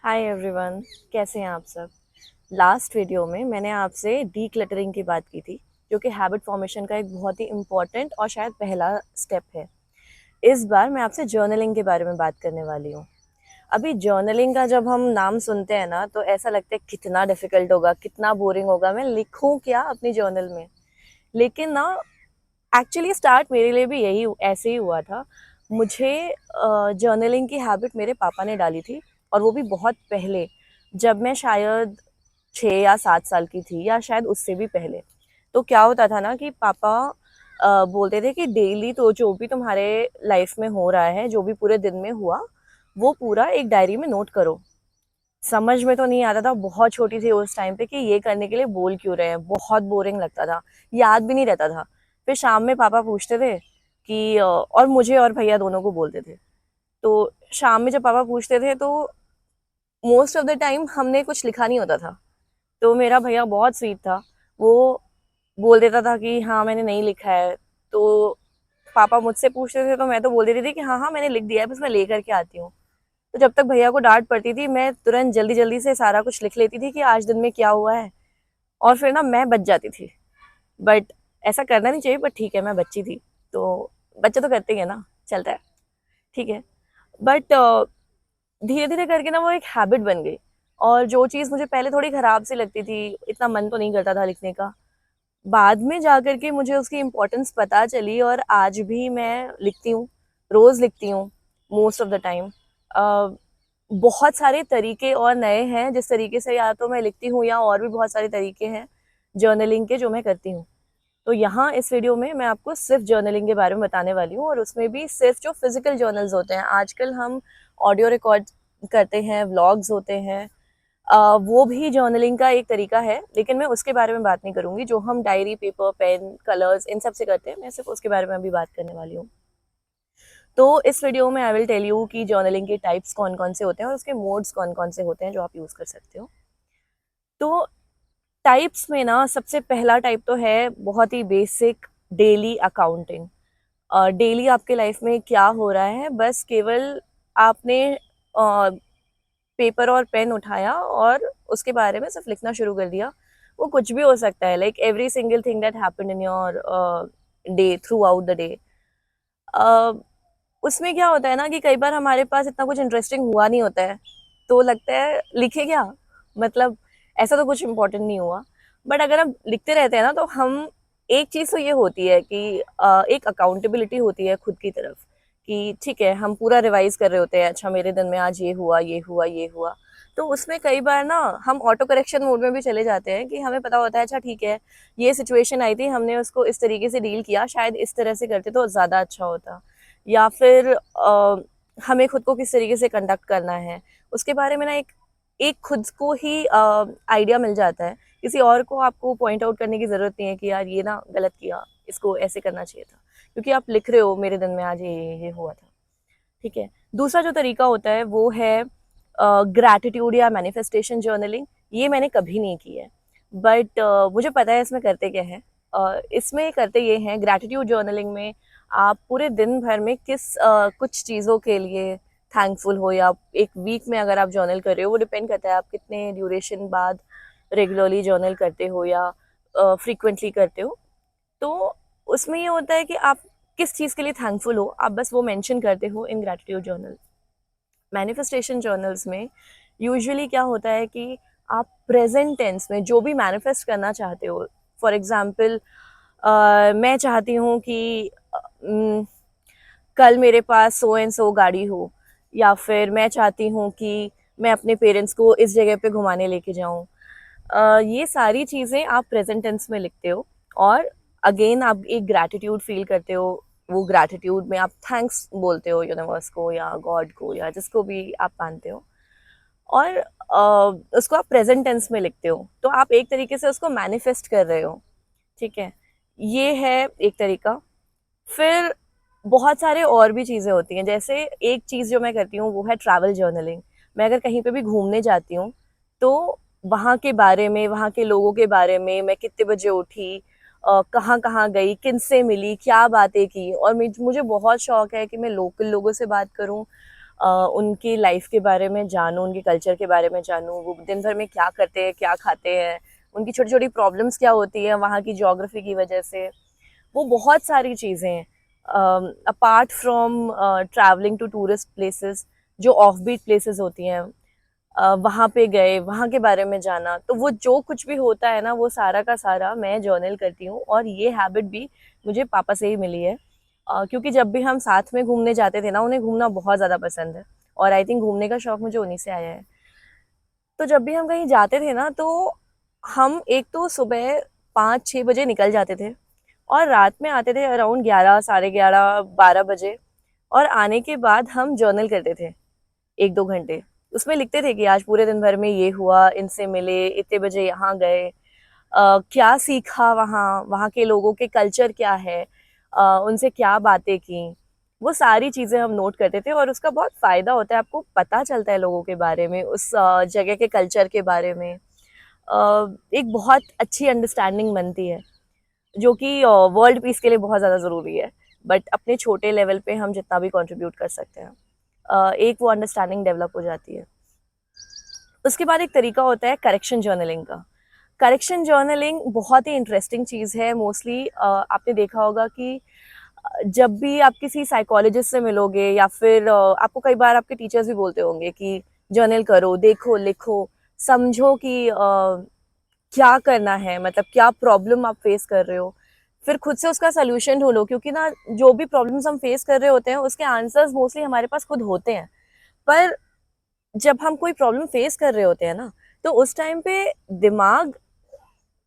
Hi everyone, कैसे हैं आप सब। लास्ट वीडियो में मैंने आपसे डीक्लटरिंग की बात की थी, जो कि हैबिट फॉर्मेशन का एक बहुत ही इम्पॉर्टेंट और शायद पहला स्टेप है। इस बार मैं आपसे जर्नलिंग के बारे में बात करने वाली हूँ। अभी जर्नलिंग का जब हम नाम सुनते हैं ना, तो ऐसा लगता है कितना डिफ़िकल्ट होगा, कितना बोरिंग होगा, मैं लिखूँ क्या अपनी जर्नल में। लेकिन ना, एक्चुअली स्टार्ट मेरे लिए भी यही ऐसे ही हुआ था। मुझे जर्नलिंग की हैबिट मेरे पापा ने डाली थी, और वो भी बहुत पहले, जब मैं शायद 6 या 7 साल की थी, या शायद उससे भी पहले। तो क्या होता था ना कि पापा बोलते थे कि डेली तो जो भी तुम्हारे लाइफ में हो रहा है, जो भी पूरे दिन में हुआ, वो पूरा एक डायरी में नोट करो। समझ में तो नहीं आता था, बहुत छोटी थी उस टाइम पे, कि ये करने के लिए बोल क्यों रहे हैं। बहुत बोरिंग लगता था, याद भी नहीं रहता था। फिर शाम में पापा पूछते थे कि और मुझे और भैया दोनों को बोलते थे। तो शाम में जब पापा पूछते थे, तो मोस्ट ऑफ द टाइम हमने कुछ लिखा नहीं होता था। तो मेरा भैया बहुत स्वीट था, वो बोल देता था कि हाँ मैंने नहीं लिखा है। तो पापा मुझसे पूछते थे, तो मैं तो बोल देती थी कि हाँ हाँ मैंने लिख दिया है, बस मैं लेकर के आती हूँ। तो जब तक भैया को डांट पड़ती थी, मैं तुरंत जल्दी जल्दी से सारा कुछ लिख लेती थी कि आज दिन में क्या हुआ है। और फिर ना मैं बच जाती थी। बट ऐसा करना नहीं चाहिए, बट ठीक है, मैं बच्ची थी, तो बच्चे तो करते ही है ना, चलता है, ठीक है। बट धीरे धीरे करके ना वो एक हैबिट बन गई। और जो चीज़ मुझे पहले थोड़ी ख़राब सी लगती थी, इतना मन तो नहीं करता था लिखने का, बाद में जा कर के मुझे उसकी इम्पोर्टेंस पता चली, और आज भी मैं लिखती हूँ, रोज़ लिखती हूँ, मोस्ट ऑफ द टाइम। बहुत सारे तरीके और नए हैं जिस तरीके से या तो मैं लिखती हूँ, या और भी बहुत सारे तरीके हैं जर्नलिंग के जो मैं करती हूँ। तो यहाँ इस वीडियो में मैं आपको सिर्फ जर्नलिंग के बारे में बताने वाली हूँ, और उसमें भी सिर्फ जो फिजिकल जर्नल्स होते हैं। आजकल हम ऑडियो रिकॉर्ड करते हैं, व्लॉग्स होते हैं, वो भी जर्नलिंग का एक तरीका है, लेकिन मैं उसके बारे में बात नहीं करूँगी। जो हम डायरी, पेपर, पेन, कलर्स, इन सब से करते हैं, मैं सिर्फ उसके बारे में अभी बात करने वाली हूँ। तो इस वीडियो में आई विल टेल यू कि जर्नलिंग के टाइप्स कौन कौन से होते हैं, और उसके मोड्स कौन कौन से होते हैं जो आप यूज़ कर सकते हो। तो टाइप्स में ना, सबसे पहला टाइप तो है बहुत ही बेसिक, डेली अकाउंटिंग। डेली आपके लाइफ में क्या हो रहा है, बस केवल आपने पेपर और पेन उठाया और उसके बारे में सिर्फ लिखना शुरू कर दिया। वो कुछ भी हो सकता है, like every single thing that happened in your day, through out the day. उसमें क्या होता है ना कि कई बार हमारे पास इतना कुछ इंटरेस्टिंग हुआ नहीं होता है, तो लगता है लिखे क्या, मतलब ऐसा तो कुछ इम्पोर्टेंट नहीं हुआ। बट अगर हम लिखते रहते हैं ना, तो हम, एक चीज़ तो ये होती है कि एक अकाउंटेबिलिटी होती है खुद की तरफ, कि ठीक है, हम पूरा रिवाइज कर रहे होते हैं, अच्छा मेरे दिन में आज ये हुआ, ये हुआ, ये हुआ। तो उसमें कई बार ना हम ऑटो करेक्शन मोड में भी चले जाते हैं, कि हमें पता होता है अच्छा ठीक है, ये सिचुएशन आई थी, हमने उसको इस तरीके से डील किया, शायद इस तरह से करते तो ज़्यादा अच्छा होता। या फिर हमें खुद को किस तरीके से कंडक्ट करना है, उसके बारे में ना एक एक खुद को ही आइडिया मिल जाता है। किसी और को आपको पॉइंट आउट करने की ज़रूरत नहीं है कि यार ये ना गलत किया, इसको ऐसे करना चाहिए था, क्योंकि आप लिख रहे हो मेरे दिन में आज ये हुआ था, ठीक है। दूसरा जो तरीका होता है वो है ग्रैटिट्यूड या मैनिफेस्टेशन जर्नलिंग। ये मैंने कभी नहीं की है, बट मुझे पता है इसमें करते क्या है। इसमें करते ये हैं, ग्रैटिट्यूड जर्नलिंग में आप पूरे दिन भर में कुछ चीज़ों के लिए थैंकफुल हो, या एक वीक में अगर आप जर्नल कर रहे हो, वो डिपेंड करता है आप कितने ड्यूरेशन बाद रेगुलरली जर्नल करते हो, या फ्रीक्वेंटली करते हो। तो उसमें ये होता है कि आप किस चीज़ के लिए थैंकफुल हो, आप बस वो मेंशन करते हो इन ग्रैटिट्यूड जर्नल। मैनिफेस्टेशन जर्नल्स में यूजुअली क्या होता है कि आप प्रेजेंट टेंस में जो भी मैनिफेस्ट करना चाहते हो, फॉर एग्जांपल मैं चाहती हूँ कि कल मेरे पास सो एंड सो गाड़ी हो, या फिर मैं चाहती हूँ कि मैं अपने पेरेंट्स को इस जगह पे घुमाने लेके जाऊँ। ये सारी चीज़ें आप प्रेजेंट टेंस में लिखते हो, और अगेन आप एक ग्रैटिट्यूड फील करते हो। वो ग्रैटिट्यूड में आप थैंक्स बोलते हो यूनिवर्स को, या गॉड को, या जिसको भी आप मानते हो, और उसको आप प्रेजेंट टेंस में लिखते हो, तो आप एक तरीके से उसको मैनिफेस्ट कर रहे हो, ठीक है। ये है एक तरीका। फिर बहुत सारे और भी चीज़ें होती हैं, जैसे एक चीज़ जो मैं करती हूँ वो है ट्रैवल जर्नलिंग। मैं अगर कहीं पे भी घूमने जाती हूँ, तो वहाँ के बारे में, वहाँ के लोगों के बारे में, मैं कितने बजे उठी, कहाँ कहाँ गई, किनसे मिली, क्या बातें की, और मुझे बहुत शौक है कि मैं लोकल लोगों से बात करूँ, उनकी लाइफ के बारे में जानूँ, उनके कल्चर के बारे में जानूँ, वो दिन भर में क्या करते हैं, क्या खाते हैं, उनकी छोटी छोटी प्रॉब्लम्स क्या होती है वहाँ की ज्योग्राफी की वजह से। वो बहुत सारी चीज़ें apart from travelling to tourist places, जो ऑफ बीट प्लेसेस होती हैं, वहाँ पे गए, वहाँ के बारे में जाना। तो वो जो कुछ भी होता है ना, वो सारा का सारा मैं जर्नल करती हूँ। और ये हैबिट भी मुझे पापा से ही मिली है, क्योंकि जब भी हम साथ में घूमने जाते थे ना, उन्हें घूमना बहुत ज़्यादा पसंद है और आई थिंक घूमने का शौक मुझे उन्हीं से आया है। तो जब भी हम कहीं जाते थे ना, तो हम एक तो सुबह 5-6 बजे निकल जाते थे और रात में आते थे अराउंड 11, साढ़े 11, 12 बजे। और आने के बाद हम जर्नल करते थे 1-2 घंटे। उसमें लिखते थे कि आज पूरे दिन भर में ये हुआ, इनसे मिले, इतने बजे यहाँ गए, क्या सीखा वहाँ, वहाँ के लोगों के कल्चर क्या है, उनसे क्या बातें की। वो सारी चीज़ें हम नोट करते थे और उसका बहुत फ़ायदा होता है, आपको पता चलता है लोगों के बारे में, उस जगह के कल्चर के बारे में। एक बहुत अच्छी अंडरस्टैंडिंग बनती है, जो कि वर्ल्ड पीस के लिए बहुत ज़्यादा ज़रूरी है। बट अपने छोटे लेवल पे हम जितना भी कंट्रीब्यूट कर सकते हैं, एक वो अंडरस्टैंडिंग डेवलप हो जाती है। उसके बाद एक तरीका होता है करेक्शन जर्नलिंग का। करेक्शन जर्नलिंग बहुत ही इंटरेस्टिंग चीज़ है। मोस्टली आपने देखा होगा कि जब भी आप किसी साइकोलॉजिस्ट से मिलोगे या फिर आपको कई बार आपके टीचर्स भी बोलते होंगे कि जर्नल करो, देखो, लिखो, समझो कि क्या करना है, मतलब क्या प्रॉब्लम आप फेस कर रहे हो, फिर खुद से उसका सोल्यूशन ढूंढो। क्योंकि ना, जो भी प्रॉब्लम्स हम फेस कर रहे होते हैं उसके आंसर्स मोस्टली हमारे पास खुद होते हैं, पर जब हम कोई प्रॉब्लम फेस कर रहे होते हैं ना, तो उस टाइम पे दिमाग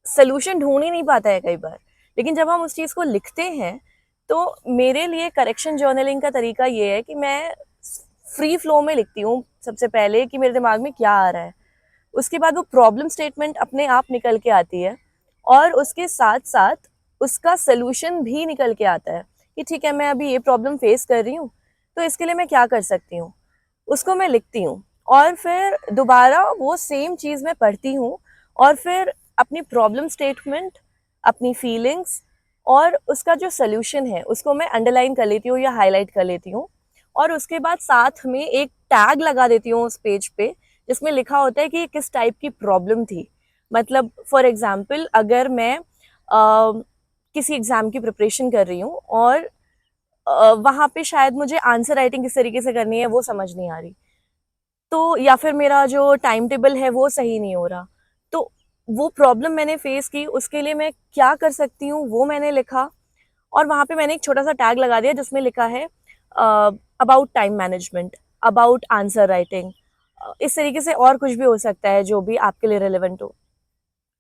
सोल्यूशन ढूंढ ही नहीं पाता है कई बार। लेकिन जब हम उस चीज़ को लिखते हैं, तो मेरे लिए करेक्शन जर्नलिंग का तरीका ये है कि मैं फ्री फ्लो में लिखती हूँ सबसे पहले कि मेरे दिमाग में क्या आ रहा है। उसके बाद वो प्रॉब्लम स्टेटमेंट अपने आप निकल के आती है और उसके साथ साथ उसका सोल्यूशन भी निकल के आता है कि ठीक है, मैं अभी ये प्रॉब्लम फेस कर रही हूँ, तो इसके लिए मैं क्या कर सकती हूँ, उसको मैं लिखती हूँ। और फिर दोबारा वो सेम चीज़ मैं पढ़ती हूँ और फिर अपनी प्रॉब्लम स्टेटमेंट, अपनी फीलिंग्स और उसका जो सोल्यूशन है उसको मैं अंडरलाइन कर लेती हूँ या हाईलाइट कर लेती हूँ। और उसके बाद साथ में एक टैग लगा देती हूँ उस पेज पे, जिसमें लिखा होता है कि किस टाइप की प्रॉब्लम थी। मतलब फॉर एग्जांपल, अगर मैं किसी एग्ज़ाम की प्रिपरेशन कर रही हूँ और वहाँ पे शायद मुझे आंसर राइटिंग किस तरीके से करनी है वो समझ नहीं आ रही, तो या फिर मेरा जो टाइम टेबल है वो सही नहीं हो रहा, तो वो प्रॉब्लम मैंने फेस की, उसके लिए मैं क्या कर सकती हूँ वो मैंने लिखा। और वहाँ पे मैंने एक छोटा सा टैग लगा दिया जिसमें लिखा है about time management, about answer writing. इस तरीके से और कुछ भी हो सकता है जो भी आपके लिए रेलेवेंट हो।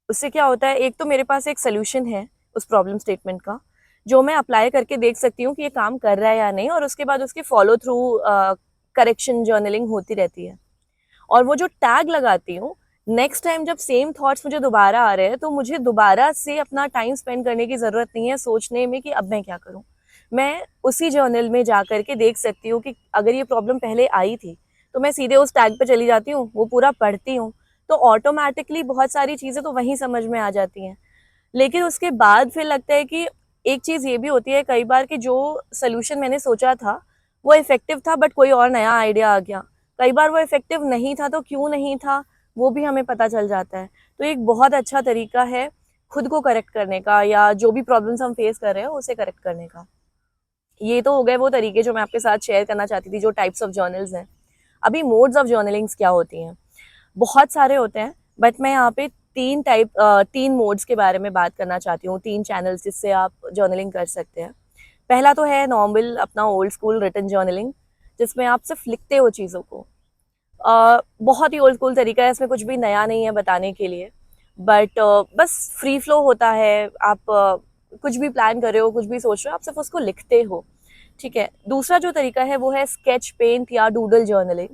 उससे क्या होता है, एक तो मेरे पास एक सोल्यूशन है उस प्रॉब्लम स्टेटमेंट का, जो मैं अप्लाई करके देख सकती हूँ कि ये काम कर रहा है या नहीं, और उसके बाद उसकी फॉलो थ्रू करेक्शन जर्नलिंग होती रहती है। और वो जो टैग लगाती हूँ, नेक्स्ट टाइम जब सेम थॉट्स मुझे दोबारा आ रहे हैं, तो मुझे दोबारा से अपना टाइम स्पेंड करने की ज़रूरत नहीं है सोचने में कि अब मैं क्या करूँ। मैं उसी जर्नल में जा करके देख सकती हूँ कि अगर ये प्रॉब्लम पहले आई थी, तो मैं सीधे उस टैग पे चली जाती हूँ, वो पूरा पढ़ती हूँ, तो ऑटोमेटिकली बहुत सारी चीज़ें तो वहीं समझ में आ जाती हैं। लेकिन उसके बाद फिर लगता है कि एक चीज़ ये भी होती है कई बार कि जो सोल्यूशन मैंने सोचा था वो इफ़ेक्टिव था, बट कोई और नया आइडिया आ गया। कई बार वो इफ़ेक्टिव नहीं था, तो क्यों नहीं था वो भी हमें पता चल जाता है। तो एक बहुत अच्छा तरीका है खुद को करेक्ट करने का, या जो भी प्रॉब्लम्स हम फेस कर रहे हैं उसे करेक्ट करने का। ये तो हो गए वो तरीके जो मैं आपके साथ शेयर करना चाहती थी, जो टाइप्स ऑफ जर्नल्स हैं। अभी मोड्स ऑफ जर्नलिंग्स क्या होती हैं? बहुत सारे होते हैं, बट मैं यहाँ पे तीन मोड्स के बारे में बात करना चाहती हूँ, 3 चैनल्स जिससे आप जर्नलिंग कर सकते हैं। पहला तो है नॉर्मल अपना ओल्ड स्कूल रिटन जर्नलिंग, जिसमें आप सिर्फ लिखते हो चीज़ों को। बहुत ही ओल्ड स्कूल तरीका है, इसमें कुछ भी नया नहीं है बताने के लिए, बट बस फ्री फ्लो होता है। आप कुछ भी प्लान कर रहे हो, कुछ भी सोच रहे हो, आप सिर्फ उसको लिखते हो। ठीक है। दूसरा जो तरीका है वो है स्केच पेंट या डूडल जर्नलिंग,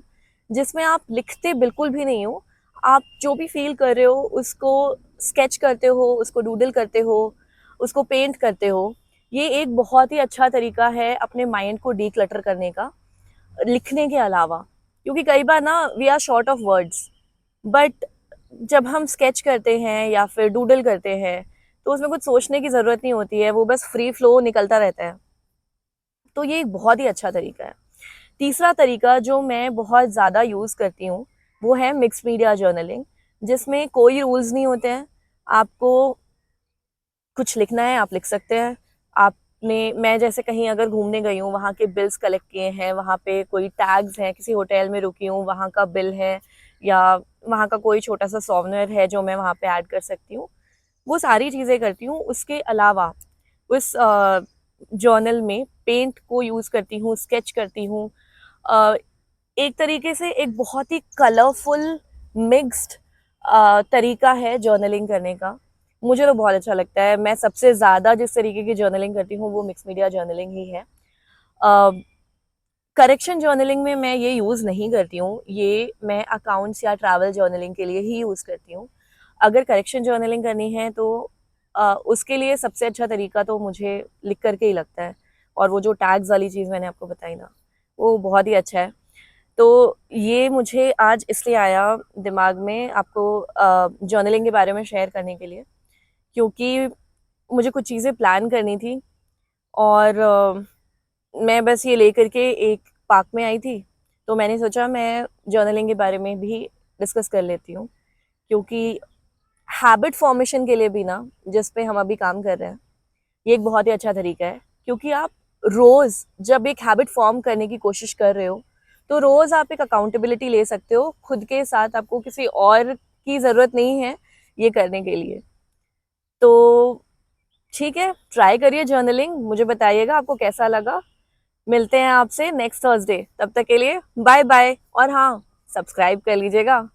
जिसमें आप लिखते बिल्कुल भी नहीं हो, आप जो भी फील कर रहे हो उसको स्केच करते हो, उसको डूडल करते हो, उसको पेंट करते हो। ये एक बहुत ही अच्छा तरीका है अपने माइंड को डीक्लटर करने का, लिखने के अलावा। क्योंकि कई बार ना we are short of words, but जब हम स्केच करते हैं या फिर डूडल करते हैं, तो उसमें कुछ सोचने की ज़रूरत नहीं होती है, वो बस फ्री फ्लो निकलता रहता है। तो ये एक बहुत ही अच्छा तरीका है। तीसरा तरीका जो मैं बहुत ज़्यादा यूज़ करती हूँ वो है मिक्स मीडिया जर्नलिंग, जिसमें कोई रूल्स नहीं होते हैं। आपको कुछ लिखना है, आप लिख सकते हैं। आपने मैं जैसे कहीं अगर घूमने गई हूँ, वहाँ के बिल्स कलेक्ट किए हैं, वहाँ पे कोई टैग्स हैं, किसी होटल में रुकी हूँ, वहाँ का बिल है, या वहाँ का कोई छोटा सा सॉवेनियर है जो मैं वहाँ पे ऐड कर सकती हूँ, वो सारी चीज़ें करती हूँ। उसके अलावा उस जर्नल में पेंट को यूज़ करती हूँ, स्केच करती हूँ। एक तरीके से एक बहुत ही कलरफुल मिक्स्ड तरीका है जर्नलिंग करने का। मुझे तो बहुत अच्छा लगता है। मैं सबसे ज़्यादा जिस तरीके की जर्नलिंग करती हूँ वो मिक्स मीडिया जर्नलिंग ही है। करेक्शन जर्नलिंग में मैं ये यूज़ नहीं करती हूँ, ये मैं अकाउंट्स या ट्रैवल जर्नलिंग के लिए ही यूज़ करती हूँ। अगर करेक्शन जर्नलिंग करनी है तो उसके लिए सबसे अच्छा तरीका तो मुझे लिख करके ही लगता है, और वो जो टैग्स वाली चीज़ मैंने आपको बताई ना, वो बहुत ही अच्छा है। तो ये मुझे आज इसलिए आया दिमाग में आपको जर्नलिंग के बारे में शेयर करने के लिए, क्योंकि मुझे कुछ चीज़ें प्लान करनी थी, और मैं बस ये लेकर के एक पार्क में आई थी, तो मैंने सोचा मैं जर्नलिंग के बारे में भी डिस्कस कर लेती हूँ, क्योंकि हैबिट फॉर्मेशन के लिए भी ना, जिस पे हम अभी काम कर रहे हैं, ये एक बहुत ही अच्छा तरीका है। क्योंकि आप रोज़ जब एक हैबिट फॉर्म करने की कोशिश कर रहे हो, तो रोज़ आप एक अकाउंटेबिलिटी ले सकते हो खुद के साथ। आपको किसी और की ज़रूरत नहीं है ये करने के लिए। तो ठीक है, ट्राई करिए जर्नलिंग, मुझे बताइएगा आपको कैसा लगा। मिलते हैं आपसे नेक्स्ट थर्सडे, तब तक के लिए बाय बाय। और हाँ, सब्सक्राइब कर लीजिएगा।